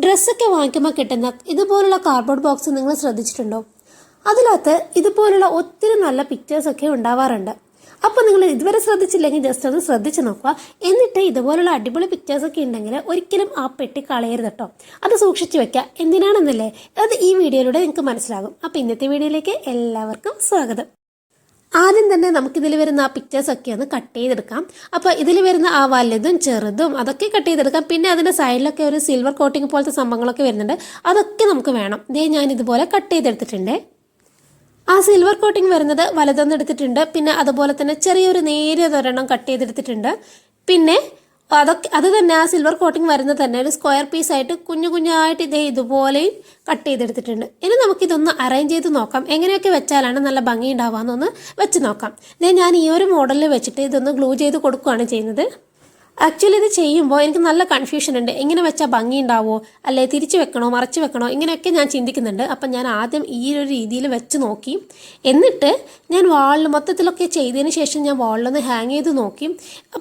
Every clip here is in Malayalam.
ഡ്രസ്സൊക്കെ വാങ്ങിക്കുമ്പോൾ കിട്ടുന്ന ഇതുപോലുള്ള കാർഡ്ബോർഡ് ബോക്സ് നിങ്ങൾ ശ്രദ്ധിച്ചിട്ടുണ്ടോ? അതിനകത്ത് ഇതുപോലുള്ള ഒത്തിരി നല്ല പിക്ചേഴ്സൊക്കെ ഉണ്ടാവാറുണ്ട്. അപ്പോൾ നിങ്ങൾ ഇതുവരെ ശ്രദ്ധിച്ചില്ലെങ്കിൽ ജസ്റ്റ് ഒന്ന് ശ്രദ്ധിച്ച് നോക്കുക. എന്നിട്ട് ഇതുപോലുള്ള അടിപൊളി പിക്ചേഴ്സൊക്കെ ഉണ്ടെങ്കിൽ ഒരിക്കലും ആ പെട്ടി കളയരുത് കേട്ടോ. അത് സൂക്ഷിച്ച് വെക്കുക. എന്തിനാണെന്നല്ലേ അത് ഈ വീഡിയോയിലൂടെ നിങ്ങൾക്ക് മനസ്സിലാകും. അപ്പോൾ ഇന്നത്തെ വീഡിയോയിലേക്ക് എല്ലാവർക്കും സ്വാഗതം. ആദ്യം തന്നെ നമുക്കിതിൽ വരുന്ന ആ പിക്ചേഴ്സൊക്കെ ഒന്ന് കട്ട് ചെയ്തെടുക്കാം. അപ്പോൾ ഇതിൽ വരുന്ന ആ വലുതും ചെറുതും അതൊക്കെ കട്ട് ചെയ്തെടുക്കാം. പിന്നെ അതിൻ്റെ സൈഡിലൊക്കെ ഒരു സിൽവർ കോട്ടിങ് പോലത്തെ സംഭവങ്ങളൊക്കെ വരുന്നുണ്ട്. അതൊക്കെ നമുക്ക് വേണം. ഇതേ ഞാൻ ഇതുപോലെ കട്ട് ചെയ്തെടുത്തിട്ടുണ്ട്. ആ സിൽവർ കോട്ടിങ് വരുന്നത് വലുതൊന്നും എടുത്തിട്ടുണ്ട്. പിന്നെ അതുപോലെ തന്നെ ചെറിയൊരു നേരിയതൊരെണ്ണം കട്ട് ചെയ്തെടുത്തിട്ടുണ്ട്. പിന്നെ അത് തന്നെ ആ സിൽവർ കോട്ടിങ് വരുന്നത് തന്നെ ഒരു സ്ക്വയർ പീസായിട്ട് കുഞ്ഞു കുഞ്ഞായിട്ട് ഇതുപോലെയും കട്ട് ചെയ്തെടുത്തിട്ടുണ്ട്. ഇനി നമുക്കിതൊന്ന് അറേഞ്ച് ചെയ്ത് നോക്കാം. എങ്ങനെയൊക്കെ വെച്ചാലാണ് നല്ല ഭംഗി ഉണ്ടാവാമെന്നൊന്ന് വെച്ച് നോക്കാം. ഞാൻ ഈ ഒരു മോഡലിൽ വെച്ചിട്ട് ഇതൊന്ന് ഗ്ലൂ ചെയ്ത് കൊടുക്കുകയാണ് ചെയ്യുന്നത്. ആക്ച്വലി ഇത് ചെയ്യുമ്പോൾ എനിക്ക് നല്ല കൺഫ്യൂഷൻ ഉണ്ട്. എങ്ങനെ വെച്ചാൽ ഭംഗി ഉണ്ടാവുമോ, അല്ലെ തിരിച്ച് വെക്കണോ മറച്ച് വെക്കണോ, ഇങ്ങനെയൊക്കെ ഞാൻ ചിന്തിക്കുന്നുണ്ട്. അപ്പം ഞാൻ ആദ്യം ഈ ഒരു രീതിയിൽ വെച്ച് നോക്കി. എന്നിട്ട് ഞാൻ വാളിൽ മൊത്തത്തിലൊക്കെ ചെയ്തതിന് ശേഷം ഞാൻ വാളിലൊന്ന് ഹാങ് ചെയ്ത് നോക്കി.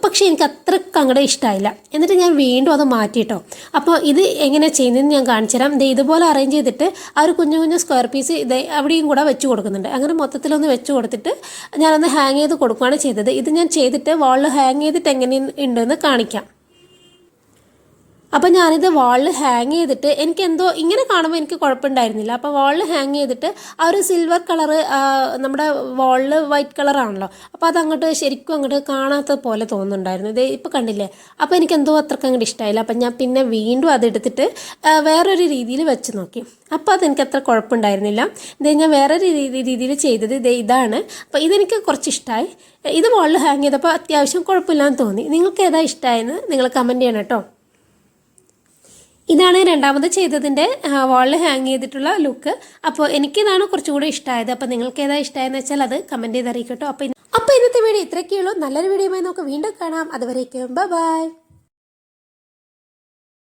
പക്ഷേ എനിക്ക് അത്രയ്ക്ക് അങ്ങോട്ട് ഇഷ്ടമായില്ല. എന്നിട്ട് ഞാൻ വീണ്ടും അത് മാറ്റിയിട്ടോ. അപ്പോൾ ഇത് എങ്ങനെ ചെയ്യുന്നതെന്ന് ഞാൻ കാണിച്ചു തരാം. ഇതുപോലെ അറേഞ്ച് ചെയ്തിട്ട് ആ ഒരു കുഞ്ഞു കുഞ്ഞു സ്ക്വയർ പീസ് അവിടെയും കൂടെ വെച്ച് കൊടുക്കുന്നുണ്ട്. അങ്ങനെ മൊത്തത്തിലൊന്ന് വെച്ച് കൊടുത്തിട്ട് ഞാനൊന്ന് ഹാങ് ചെയ്ത് കൊടുക്കുകയാണ് ചെയ്തത്. ഇത് ഞാൻ ചെയ്തിട്ട് വാളിൽ ഹാങ് ചെയ്തിട്ട് എങ്ങനെ ഉണ്ടെന്ന് കാണിക്കാം. അപ്പം ഞാനിത് വാളിൽ ഹാങ് ചെയ്തിട്ട് എനിക്ക് എന്തോ ഇങ്ങനെ കാണുമ്പോൾ എനിക്ക് കുഴപ്പമുണ്ടായിരുന്നില്ല. അപ്പോൾ വാളിൽ ഹാങ് ചെയ്തിട്ട് ആ ഒരു സിൽവർ കളറ് നമ്മുടെ വാളിൽ വൈറ്റ് കളറാണല്ലോ, അപ്പോൾ അതങ്ങോട്ട് ശരിക്കും അങ്ങോട്ട് കാണാത്ത പോലെ തോന്നുന്നുണ്ടായിരുന്നു. ഇത് ഇപ്പോൾ കണ്ടില്ലേ? അപ്പോൾ എനിക്ക് എന്തോ അത്രയ്ക്ക് അങ്ങോട്ട് ഇഷ്ടമായില്ല. അപ്പം ഞാൻ പിന്നെ വീണ്ടും അതെടുത്തിട്ട് വേറൊരു രീതിയിൽ വെച്ച് നോക്കി. അപ്പോൾ അതെനിക്ക് അത്ര കുഴപ്പമുണ്ടായിരുന്നില്ല. ഞാൻ വേറൊരു രീതിയിൽ ചെയ്തത് ഇതാണ്. അപ്പോൾ ഇതെനിക്ക് കുറച്ച് ഇഷ്ടമായി. ഇത് വാളിൽ ഹാങ് ചെയ്തപ്പോൾ അത്യാവശ്യം കുഴപ്പമില്ലാന്ന് തോന്നി. നിങ്ങൾക്ക് ഏതാ ഇഷ്ടമായെന്ന് നിങ്ങൾ കമൻറ്റ് ചെയ്യണം കേട്ടോ. ഇതാണ് രണ്ടാമത് ചെയ്തതിൻ്റെ വാളിൽ ഹാങ് ചെയ്തിട്ടുള്ള ലുക്ക്. അപ്പോൾ എനിക്കിതാണ് കുറച്ചുകൂടി ഇഷ്ടമായത്. അപ്പോൾ നിങ്ങൾക്ക് ഏതാ ഇഷ്ടമായെന്ന് വെച്ചാൽ അത് കമൻറ്റ് ചെയ്ത് അറിയിക്കട്ടോ. അപ്പോൾ ഇന്നത്തെ വീഡിയോ ഇത്രയൊക്കെയുള്ളൂ. നല്ലൊരു വീഡിയോയുമായി നമുക്ക് വീണ്ടും കാണാം. അതുവരേക്കും ബൈ.